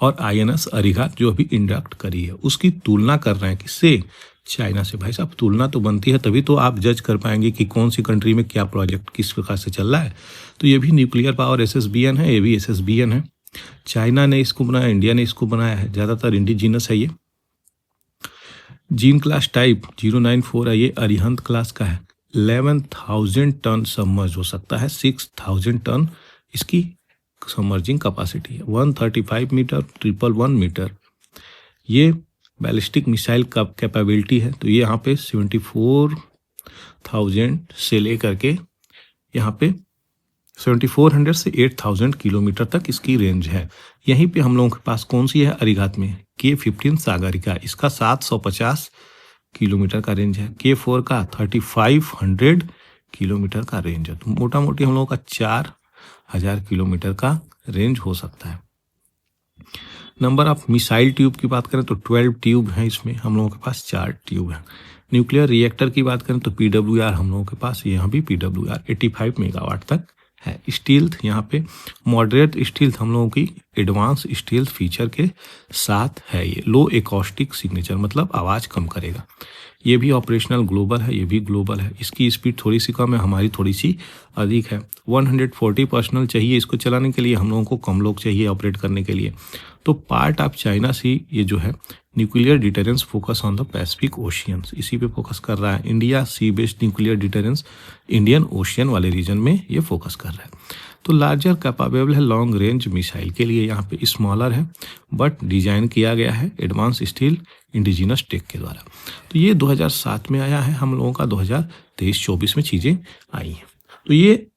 S1: और INS अरिहंत जो अभी इंडक्ट करी है, उसकी तुलना कर रहे हैं किससे? चाइना से। भाई साहब तुलना तो बनती है, तभी तो आप जज कर पाएंगे कि कौन सी कंट्री में क्या प्रोजेक्ट किस प्रकार से चल रहा है। तो ये भी न्यूक्लियर पावर SSBN है, ये भी SSBN है। चाइना ने इसको बनाया, इंडिया ने इसको बनाया है, ज़्यादातर इंडिजिनस है ये। जीन क्लास टाइप 094 है, ये अरिहंत क्लास का है। 11,000 टन सबमर्ज हो सकता है, 6,000 टन इसकी सबमर्जिंग कैपेसिटी है। 135 मीटर, 111 मीटर ये बैलिस्टिक मिसाइल का कैपेबिलिटी है। तो ये यहाँ पे 74,000 से लेकर के यहाँ पे 7400 से 8,000 किलोमीटर तक इसकी रेंज है। यहीं पे हम लोगों के पास कौन सी है अरिहंत में? K-15 सागरिका, इसका 750 किलोमीटर का रेंज है। K4 का 3,500 किलोमीटर का रेंज है। तो मोटा मोटी हम लोगों का 4,000 किलोमीटर का रेंज हो सकता है। नंबर ऑफ मिसाइल ट्यूब की बात करें तो 12 ट्यूब हैं इसमें, हम लोगों के पास 4 ट्यूब हैं। न्यूक्लियर रिएक्टर की बात करें तो PWR हम लोगों के पास, यहाँ भी PWR 85 मेगावाट तक है। स्टील्थ यहाँ पे मॉडरेट स्टील्थ हम लोगों की एडवांस स्टील्थ फीचर के साथ है। ये लो एकॉस्टिक सिग्नेचर, मतलब आवाज़ कम करेगा। ये भी ऑपरेशनल ग्लोबल है, ये भी ग्लोबल है। इसकी स्पीड थोड़ी सी कम है, हमारी थोड़ी सी अधिक है। 140 पर्सनल चाहिए इसको चलाने के लिए, हम लोगों को कम लोग चाहिए ऑपरेट करने के लिए। तो पार्ट ऑफ चाइना सी ये जो है nuclear deterrence focus on the pacific oceans, इसी पे फोकस कर रहा है। India sea based nuclear deterrence Indian ocean वाले रीजन में ये फोकस कर रहा है। तो लार्जर कैपेबल है लॉन्ग रेंज मिसाइल के लिए, यहाँ पे स्मॉलर है बट डिजाइन किया गया है एडवांस स्टील इंडिजिनस टेक के द्वारा। तो ये 2007 में आया है, हम लोगों का 2023-24 में चीज़ें आई हैं। तो ये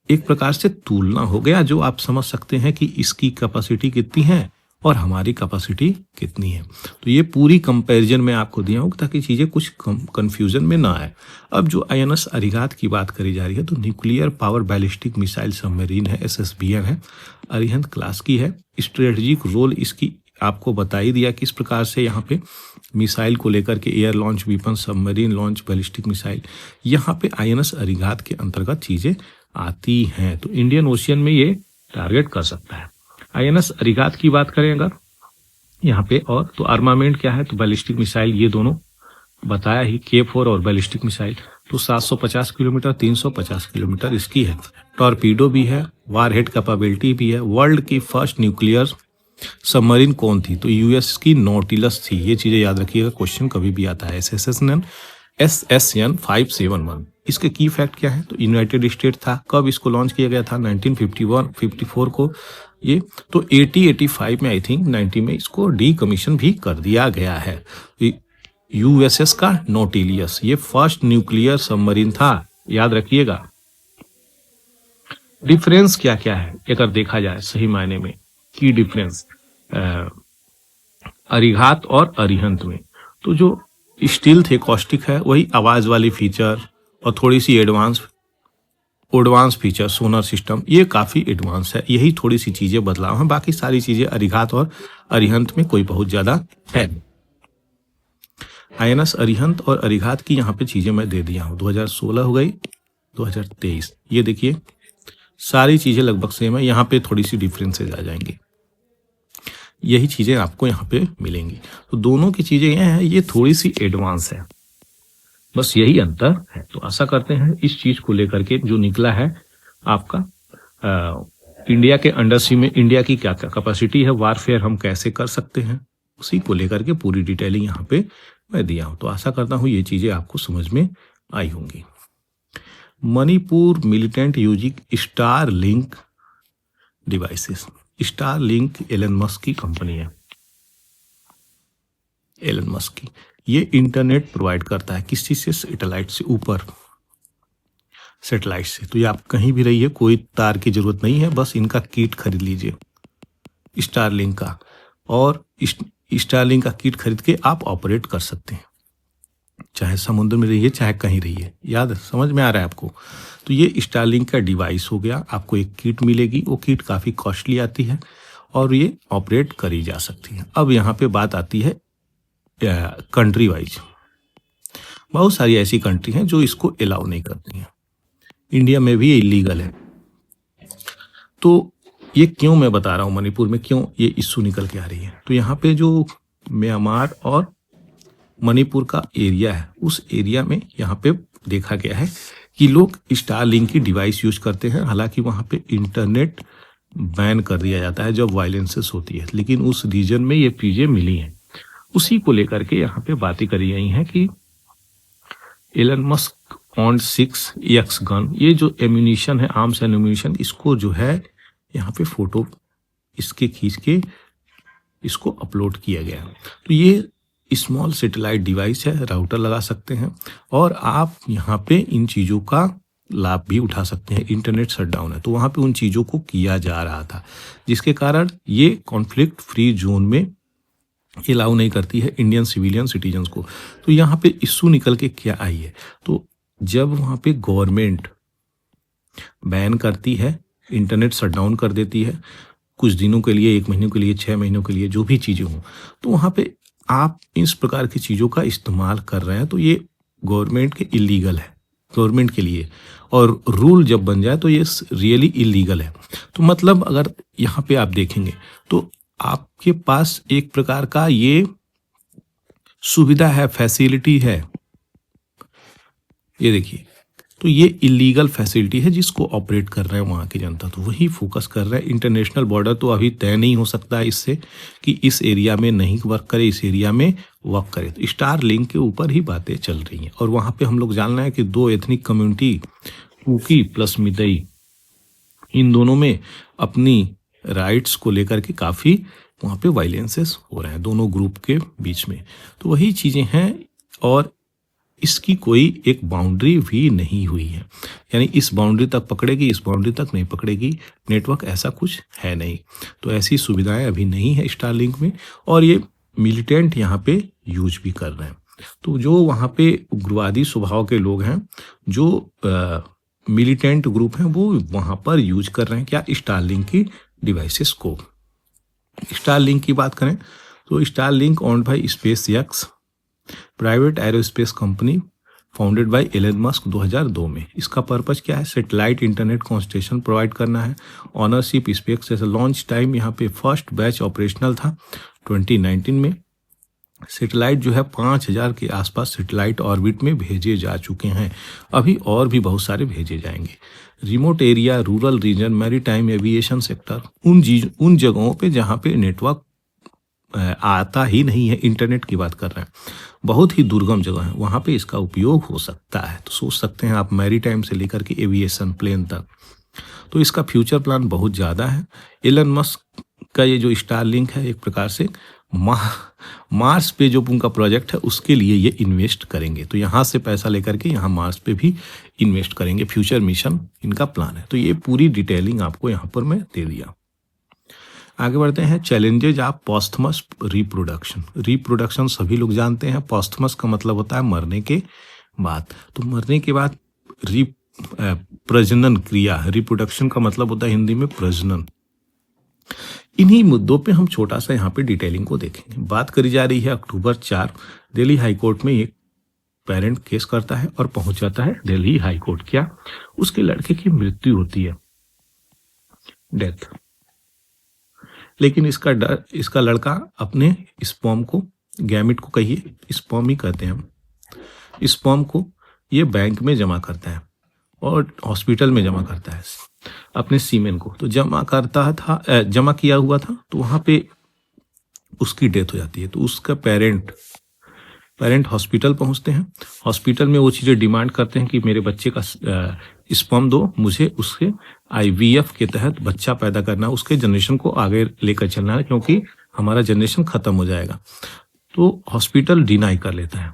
S1: एक प्रकार से तुलना हो गया, जो आप समझ सकते हैं कि इसकी कैपेसिटी कितनी है और हमारी कैपेसिटी कितनी है। तो ये पूरी कंपैरिजन में आपको दिया हूँ ताकि चीज़ें कुछ कंफ्यूजन में ना आए। अब जो INS अरिहंत की बात करी जा रही है, तो nuclear power ballistic missile submarine है, SSBN है, अरिहंत क्लास की है। स्ट्रेटजिक रोल इसकी आपको बता ही दिया किस प्रकार से यहाँ पे मिसाइल को लेकर के air launch weapon, submarine launch ballistic missile, यहाँ पे INS अरिहंत के अंतर्गत चीज़ें आती हैं। तो इंडियन ओशियन में ये टारगेट कर सकता है। INS अरिहंत की बात करें अगर यहाँ पे, और तो आर्मामेंट क्या है, तो बैलिस्टिक मिसाइल ये दोनों बताया ही, K4 और बैलिस्टिक मिसाइल। तो 750 किलोमीटर, 350 किलोमीटर इसकी है। टॉर्पीडो भी है, वारहेड कैपेबिलिटी भी है। वर्ल्ड की फर्स्ट न्यूक्लियर सबमरीन कौन थी? तो US की नॉटिलस थी। ये चीज़ें याद रखिएगा, क्वेश्चन कभी भी आता है। SSN 571। इसके की फैक्ट क्या है? तो यूनाइटेड स्टेट था। कब इसको लॉन्च किया गया था? 1951-54 को ये। तो 80-85 में, आई थिंक 90 में इसको डीकमीशन भी कर दिया गया है। USS का नोटिलियस ये फर्स्ट न्यूक्लियर सबमरीन था, याद रखिएगा। डिफरेंस क्या क्या है अगर देखा जाए सही मायने में, की डिफरेंस अरिहंत और अरिहंत में, तो जो स्टील थे कॉस्टिक है, वही आवाज वाली फीचर और थोड़ी सी एडवांस फीचर, सोनर सिस्टम, ये काफी एडवांस है। यही थोड़ी सी चीजें बदलाव हैं, बाकी सारी चीजें अरिहंत और अरिहंत में कोई बहुत ज्यादा है। INS अरिहंत और अरिहंत की यहाँ पे चीजें मैं दे दिया हूँ। 2016 हो गई, 2023, ये देखिए सारी चीजें लगभग सेम है। यहाँ पे थोड़ी सी डिफरेंसेज आ जाएंगी, यही चीजें आपको यहाँ पे मिलेंगी। तो दोनों की चीजें ये हैं, ये थोड़ी सी एडवांस है, बस यही अंतर है। तो आशा करते हैं इस चीज को लेकर के जो निकला है आपका इंडिया के अंडर सी में इंडिया की क्या क्या कैपेसिटी है, वारफेयर हम कैसे कर सकते हैं, उसी को लेकर के पूरी डिटेलिंग यहाँ पे मैं दिया हूँ। तो आशा करता हूँ ये चीजें आपको समझ में आई होंगी। Manipur militant using Starlink devices. Starlink Elon Musk की कंपनी है, एलन मस्क की। ये इंटरनेट प्रोवाइड करता है किस चीज से? सैटेलाइट से, ऊपर सैटेलाइट से। तो ये आप कहीं भी रहिए, कोई तार की जरूरत नहीं है, बस इनका किट खरीद लीजिए स्टारलिंक का, और स्टारलिंक का किट खरीद के आप ऑपरेट कर सकते हैं। चाहे समुद्र में रहिए चाहे कहीं रहिए। याद समझ में आ रहा है आपको? तो ये स्टारलिंक का डिवाइस हो गया। आपको एक किट मिलेगी, वो किट काफ़ी कॉस्टली आती है और ये ऑपरेट करी जा सकती है। अब यहाँ पे बात आती है कंट्री वाइज। बहुत सारी ऐसी कंट्री हैं जो इसको अलाउ नहीं करती हैं। इंडिया में भी ये इलीगल है। तो ये क्यों मैं बता रहा हूँ, मणिपुर में क्यों ये इश्यू निकल के आ रही है? तो यहाँ पे जो म्यांमार और मणिपुर का एरिया है, उस एरिया में यहाँ पे देखा गया है कि लोग स्टारलिंक की डिवाइस यूज करते हैं। हालांकि वहाँ पे इंटरनेट बैन कर दिया जाता है जब वायलेंसेस होती है, लेकिन उस रीजन में ये चीजें मिली हैं। उसी को लेकर के यहाँ पे बातें करी गई हैं कि Elon Musk on 6X gun, ये जो एम्यूनिशन है, आर्म्स एंड एम्यूनिशन, इसको जो है यहाँ पे फोटो इसके खींच के इसको अपलोड किया गया। तो ये स्मॉल सैटेलाइट डिवाइस है, राउटर लगा सकते हैं और आप यहाँ पे इन चीज़ों का लाभ भी उठा सकते हैं। इंटरनेट शटडाउन है तो वहाँ पे उन चीज़ों को किया जा रहा था, जिसके कारण ये कॉन्फ्लिक्ट फ्री जोन में अलाउ नहीं करती है इंडियन सिविलियन सिटीजन्स को। तो यहाँ पे इश्यू निकल के क्या आई है? तो जब वहाँ पे गवर्नमेंट बैन करती है, इंटरनेट शटडाउन कर देती है कुछ दिनों के लिए, 1 महीने के लिए, 6 महीनों के लिए, जो भी चीज़ें हों, तो वहाँ पे आप इस प्रकार की चीज़ों का इस्तेमाल कर रहे हैं तो ये गवर्नमेंट के इलीगल है, गवर्नमेंट के लिए। और रूल जब बन जाए तो ये रियली इलीगल है। तो मतलब अगर यहाँ पे आप देखेंगे तो आपके पास एक प्रकार का ये सुविधा है, फैसिलिटी है। ये देखिए, तो ये इलीगल फैसिलिटी है जिसको ऑपरेट कर रहे हैं वहाँ की जनता। तो वही फोकस कर रहे हैं। इंटरनेशनल बॉर्डर तो अभी तय नहीं हो सकता है इससे कि इस एरिया में नहीं वर्क करे, इस एरिया में वर्क करे। तो स्टारलिंक के ऊपर ही बातें चल रही हैं। और वहाँ पे हम लोग जान रहे हैं कि 2 एथनिक कम्युनिटी, कुकी प्लस मितई, इन दोनों में अपनी राइट्स को लेकर के काफ़ी वहाँ पे वायलेंसेस हो रहे हैं दोनों ग्रुप के बीच में। तो वही चीज़ें हैं और इसकी कोई एक बाउंड्री भी नहीं हुई है, यानी इस बाउंड्री तक पकड़ेगी, इस बाउंड्री तक नहीं पकड़ेगी। नेटवर्क ऐसा कुछ है नहीं। तो ऐसी सुविधाएं अभी नहीं है स्टारलिंक में और ये मिलिटेंट यहाँ पे यूज भी कर रहे हैं। तो जो वहाँ पे उग्रवादी स्वभाव के लोग हैं, जो मिलिटेंट ग्रुप हैं, वो वहाँ पर यूज कर रहे हैं क्या, स्टारलिंक की डिवाइसेस को। स्टारलिंक की बात करें तो Starlink owned by SpaceX, private aerospace company, founded by Elon Musk 2002 में। इसका पर्पस क्या है? सैटेलाइट इंटरनेट कॉन्स्टेलेशन प्रोवाइड करना है। ऑनरशिप स्पेस जैसे लॉन्च टाइम यहाँ पे फर्स्ट बैच ऑपरेशनल था 2019 में। सैटेलाइट जो है 5000 के आसपास सैटेलाइट ऑर्बिट में भेजे जा चुके हैं, अभी और भी बहुत सारे भेजे जाएंगे। Remote area, rural region, maritime, aviation sector, उन जगहों पे जहाँ पे नेटवर्क आता ही नहीं है, इंटरनेट की बात कर रहे हैं, बहुत ही दुर्गम जगह है, वहाँ पे इसका उपयोग हो सकता है। तो सोच सकते हैं आप, मैरीटाइम से लेकर के एविएशन प्लेन तक। तो इसका फ्यूचर प्लान बहुत ज़्यादा है। एलन मस्क का ये जो स्टारलिंक है, एक प्रकार से मार्स पे जो उनका प्रोजेक्ट है उसके लिए ये इन्वेस्ट करेंगे। तो यहाँ से पैसा लेकर के यहाँ मार्स पे भी इन्वेस्ट करेंगे। फ्यूचर मिशन इनका प्लान है। तो ये पूरी डिटेलिंग आपको यहाँ पर मैं दे दिया। आगे बढ़ते हैं। Challenges of posthumous reproduction. Reproduction सभी लोग जानते हैं, पोस्थमस का मतलब होता है मरने के बाद। तो मरने के बाद प्रजनन क्रिया, रिप्रोडक्शन का मतलब होता है हिंदी में प्रजनन। इन्हीं मुद्दों पे हम छोटा सा यहाँ पे डिटेलिंग को देखेंगे। बात करी जा रही है अक्टूबर 4 दिल्ली हाई कोर्ट में एक पेरेंट केस करता है और पहुंच जाता है दिल्ली हाई कोर्ट। क्या? उसके लड़के की मृत्यु होती है, डेथ। लेकिन इसका लड़का अपने स्पर्म को, गैमिट को कहिए, स्पर्म ही कहते हैं हम, स्पर्म को ये बैंक में जमा करता है और हॉस्पिटल में जमा करता है अपने सीमेन को। तो जमा किया हुआ था, तो वहां पे उसकी डेथ हो जाती है। तो उसका पेरेंट हॉस्पिटल पहुंचते हैं। हॉस्पिटल में वो चीज़ें डिमांड करते हैं कि मेरे बच्चे का स्पर्म दो, मुझे उसके IVF के तहत बच्चा पैदा करना, उसके जनरेशन को आगे लेकर चलना है, क्योंकि हमारा जनरेशन खत्म हो जाएगा। तो हॉस्पिटल डिनाई कर लेता है।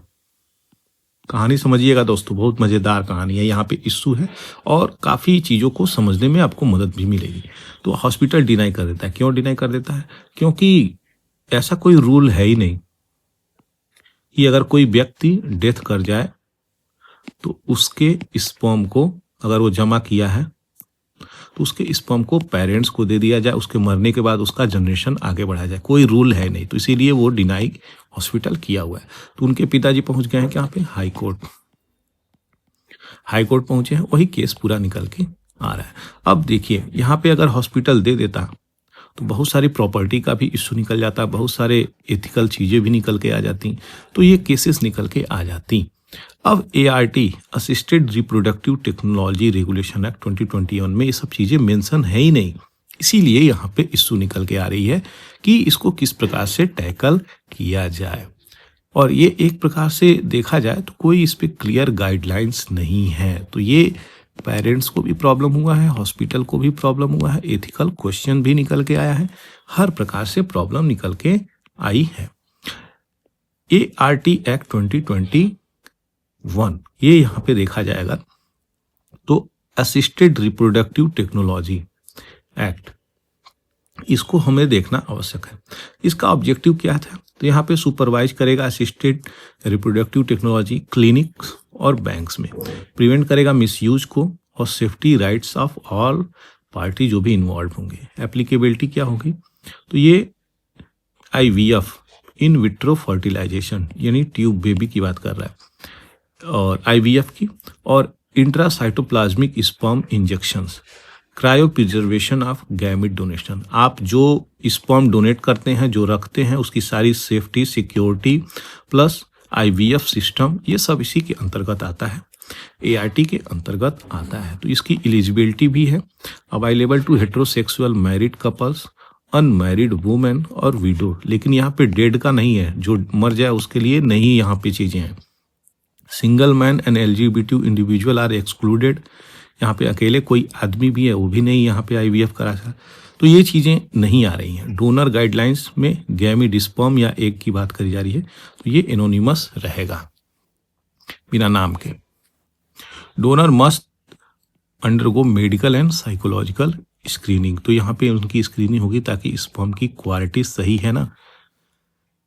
S1: कहानी समझिएगा दोस्तों, बहुत मज़ेदार कहानी है। यहाँ पे इश्यू है और काफ़ी चीज़ों को समझने में आपको मदद भी मिलेगी। तो हॉस्पिटल डिनाई कर देता है। क्यों डिनाई कर देता है? क्योंकि ऐसा कोई रूल है ही नहीं कि अगर कोई व्यक्ति डेथ कर जाए तो उसके स्पर्म को अगर वो जमा किया है तो उसके स्पर्म को पेरेंट्स को दे दिया जाए, उसके मरने के बाद उसका जनरेशन आगे बढ़ाया जाए। कोई रूल है नहीं, तो इसीलिए वो डिनाई हॉस्पिटल किया हुआ है। तो उनके पिताजी पहुंच गए हैं यहाँ पे हाई कोर्ट पहुंचे हैं, वही केस पूरा निकल के आ रहा है। अब देखिए यहाँ पे अगर हॉस्पिटल दे देता तो बहुत सारी प्रॉपर्टी का भी इश्यू निकल जाता, बहुत सारे एथिकल चीज़ें भी निकल के आ जाती, तो ये केसेस निकल के आ जाती। अब ART assisted reproductive technology regulation act 2021 में ये सब चीज़ें मेंशन है ही नहीं, इसीलिए यहाँ पे इश्यू निकल के आ रही है कि इसको किस प्रकार से टैकल किया जाए। और ये एक प्रकार से देखा जाए तो कोई इस पे क्लियर गाइडलाइंस नहीं है, तो ये पेरेंट्स को भी प्रॉब्लम हुआ है, हॉस्पिटल को भी प्रॉब्लम हुआ है, एथिकल क्वेश्चन भी निकल के आया है, हर प्रकार से प्रॉब्लम निकल के आई है। ART एक्ट 2021 ये यहाँ पे देखा जाएगा तो असिस्टेड रिप्रोडक्टिव टेक्नोलॉजी एक्ट, इसको हमें देखना आवश्यक है। इसका ऑब्जेक्टिव क्या था, तो यहाँ पे सुपरवाइज करेगा असिस्टेड रिप्रोडक्टिव टेक्नोलॉजी क्लिनिक्स और बैंक्स में, प्रिवेंट करेगा मिसयूज को और safety rights of all party जो भी इन्वॉल्व होंगे। एप्लीकेबिलिटी क्या होगी, तो ये IVF इन विट्रो फर्टिलाइजेशन यानी ट्यूब बेबी की बात कर रहा है, और IVF की, और intracytoplasmic sperm injections, cryo preservation of gamete donation. आप जो स्पर्म डोनेट करते हैं, जो रखते हैं, उसकी सारी safety security plus IVF system, ये सब इसी के अंतर्गत आता है, ART के अंतर्गत आता है। तो इसकी एलिजिबिलिटी भी है available to heterosexual married couples, unmarried women और विडो। लेकिन यहाँ पे डेड का नहीं है, जो मर जाए उसके लिए नहीं यहाँ पे चीज़ें हैं। Single man and LGBT individual are excluded, यहाँ पे अकेले कोई आदमी भी है वो भी नहीं यहाँ पे IVF करा सकता, तो ये चीज़ें नहीं आ रही हैं। डोनर गाइडलाइंस में गैमीड स्पर्म या एग की बात करी जा रही है, तो ये एनोनिमस रहेगा बिना नाम के। Donor must undergo medical and psychological screening, तो यहाँ पे उनकी स्क्रीनिंग होगी ताकि स्पर्म की क्वालिटी सही है ना।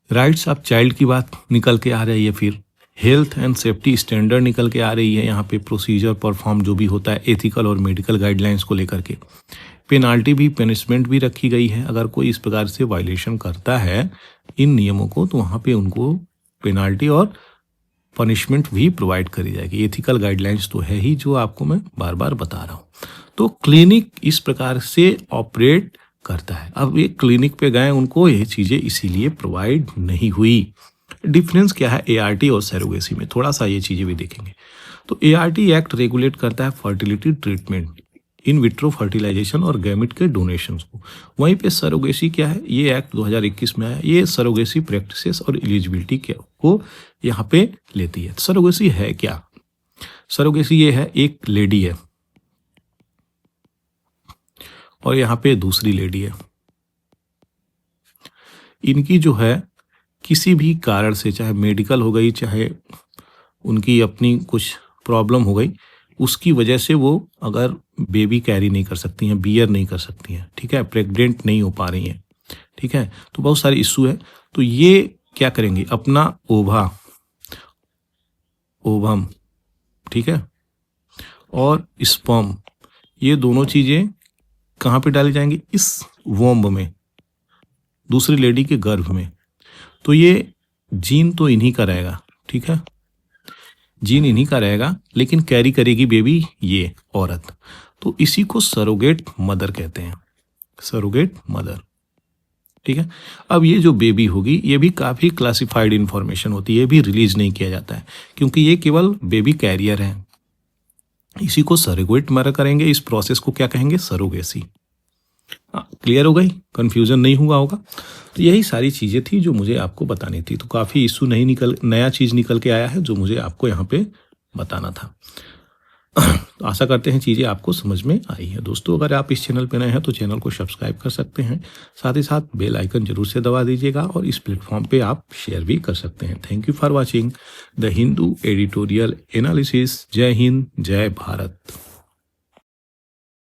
S1: राइट्स ऑफ चाइल्ड की बात निकल के आ रही है, फिर हेल्थ एंड सेफ्टी स्टैंडर्ड निकल के आ रही है, यहाँ पे प्रोसीजर परफॉर्म जो भी होता है एथिकल और मेडिकल गाइडलाइंस को लेकर के। पेनाल्टी भी, पनिशमेंट भी रखी गई है, अगर कोई इस प्रकार से वायलेशन करता है इन नियमों को तो वहाँ पे उनको पेनाल्टी और पनिशमेंट भी प्रोवाइड करी जाएगी। एथिकल गाइडलाइंस तो है ही, जो आपको मैं बार बार बता रहा हूँ। तो क्लिनिक इस प्रकार से ऑपरेट करता है। अब ये क्लिनिक पे गए, उनको ये चीज़ें इसीलिए प्रोवाइड नहीं हुई। डिफरेंस क्या है ART और सरोगेसी में, थोड़ा सा ये चीज़ें भी देखेंगे। तो ART एक्ट रेगुलेट करता है fertility treatment, in vitro fertilization और गैमेट के डोनेशंस को। वहीं पे सरोगेसी क्या है, ये एक्ट 2021 में आया, ये सरोगेसी प्रैक्टिसेस और एलिजिबिलिटी को यहाँ पे लेती है। सरोगेसी है क्या, सरोगेसी ये है, एक लेडी है और यहाँ पे दूसरी लेडी है, इनकी जो है किसी भी कारण से, चाहे मेडिकल हो गई, चाहे उनकी अपनी कुछ प्रॉब्लम हो गई, उसकी वजह से वो अगर बेबी कैरी नहीं कर सकती हैं, बियर नहीं कर सकती हैं, ठीक है, प्रेग्नेंट नहीं हो पा रही हैं, ठीक है, तो बहुत सारे इशू है। तो ये क्या करेंगे, अपना ओवम, ठीक है, और स्पर्म, ये दोनों चीज़ें कहाँ पे डाली जाएंगी, इस वोम्ब में, दूसरी लेडी के गर्भ में। तो ये जीन तो इन्हीं का रहेगा, ठीक है, जीन इन्हीं का रहेगा, लेकिन कैरी करेगी बेबी ये औरत। तो इसी को सरोगेट मदर कहते हैं, सरोगेट मदर, ठीक है। अब ये जो बेबी होगी, ये भी काफ़ी क्लासिफाइड इंफॉर्मेशन होती है, ये भी रिलीज नहीं किया जाता है क्योंकि ये केवल बेबी कैरियर है। इसी को सरोगेट मदर करेंगे, इस प्रोसेस को क्या कहेंगे, सरोगेसी। क्लियर हो गई, कंफ्यूजन नहीं हुआ होगा। तो यही सारी चीज़ें थी जो मुझे आपको बतानी थी। तो काफ़ी इशू नहीं नया चीज़ निकल के आया है जो मुझे आपको यहाँ पे बताना था। तो आशा करते हैं चीज़ें आपको समझ में आई है। दोस्तों, अगर आप इस चैनल पर नए हैं तो चैनल को सब्सक्राइब कर सकते हैं, साथ ही साथ बेल आइकन जरूर से दबा दीजिएगा और इस प्लेटफॉर्म पे आप शेयर भी कर सकते हैं। Thank you for watching the Hindu editorial analysis. जय हिंद, जय भारत।